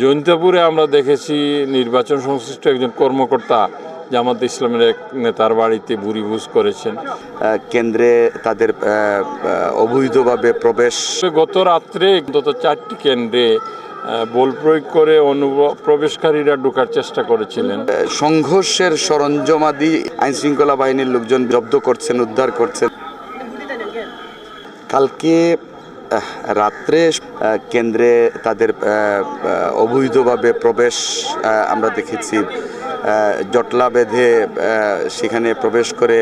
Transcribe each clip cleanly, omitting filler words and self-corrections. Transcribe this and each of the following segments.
জৈন্তাপুরে আমরা দেখেছি নির্বাচন সংশ্লিষ্ট একজন কর্মকর্তা জামাত ইসলামের এক নেতার বাড়িতে বুড়িভুজ করেছেন। কেন্দ্রে তাদের অবৈধভাবে প্রবেশ। গত রাত্রে অন্তত 4টি কেন্দ্রে বল প্রয়োগ করে প্রবেশকারীরা ঢোকার চেষ্টা করেছিলেন। সংঘর্ষের সরঞ্জামাদি আইনশৃঙ্খলা বাহিনীর লোকজন জব্দ করছেন, উদ্ধার করছেন। কালকে রাত্রে কেন্দ্রে তাদের অবৈধভাবে প্রবেশ আমরা দেখেছি। জটলা বেঁধে সেখানে প্রবেশ করে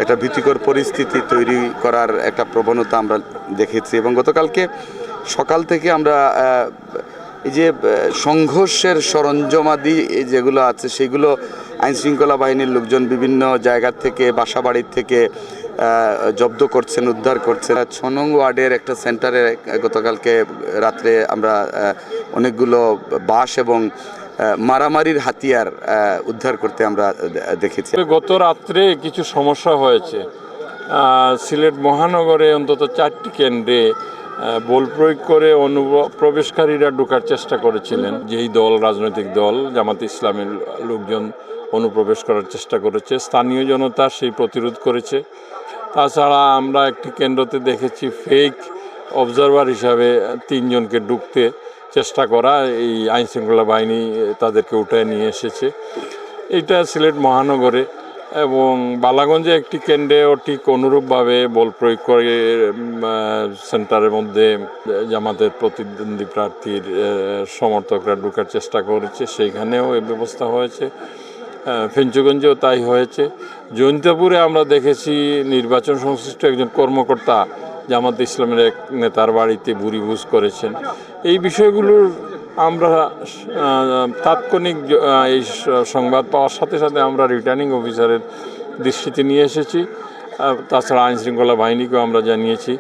একটা ভীতিকর পরিস্থিতি তৈরি করার একটা প্রবণতা আমরা দেখেছি। এবং গতকালকে সকাল থেকে আমরা এই যে সংঘর্ষের সরঞ্জামাদি যেগুলো আছে সেগুলো আইনশৃঙ্খলা বাহিনীর লোকজন বিভিন্ন জায়গার থেকে, বাসাবাড়ির থেকে জব্দ করছেন, উদ্ধার করছেন। 6 নং ওয়ার্ডের একটা সেন্টারে গতকালকে রাত্রে আমরা অনেকগুলো বাঁশ এবং মারামারির হাতিয়ার উদ্ধার করতে আমরা দেখেছি। গত রাত্রে কিছু সমস্যা হয়েছে। সিলেট মহানগরে অন্তত 4টি কেন্দ্রে বল প্রয়োগ করে প্রবেশকারীরা ঢোকার চেষ্টা করেছিলেন। যেই রাজনৈতিক দল জামাত ইসলামের লোকজন অনুপ্রবেশ করার চেষ্টা করেছে, স্থানীয় জনতা সেই প্রতিরোধ করেছে। তাছাড়া আমরা একটি কেন্দ্রতে দেখেছি ফেক অবজারভার হিসাবে 3 জনকে ঢুকতে চেষ্টা করা, এই আইনশৃঙ্খলা বাহিনী তাদেরকে উঠায় নিয়ে এসেছে। এটা সিলেট মহানগরে। এবং বালাগঞ্জে একটি কেন্দ্রেও ঠিক অনুরূপভাবে বল প্রয়োগ করে সেন্টারের মধ্যে জামাতের প্রতিদ্বন্দ্বী প্রার্থীর সমর্থকরা ঢোকার চেষ্টা করেছে, সেইখানেও এই ব্যবস্থা হয়েছে। ফেঞ্চুগঞ্জেও তাই হয়েছে। জৈন্তাপুরে আমরা দেখেছি নির্বাচন সংশ্লিষ্ট একজন কর্মকর্তা জামাত ইসলামের এক নেতার বাড়িতে বুড়িভুজ করেছেন। এই বিষয়গুলোর আমরা তাৎক্ষণিক এই সংবাদ পাওয়ার সাথে সাথে আমরা রিটার্নিং অফিসারের দৃষ্টিতে নিয়ে এসেছি। তাছাড়া আইনশৃঙ্খলা বাহিনীকেও আমরা জানিয়েছি।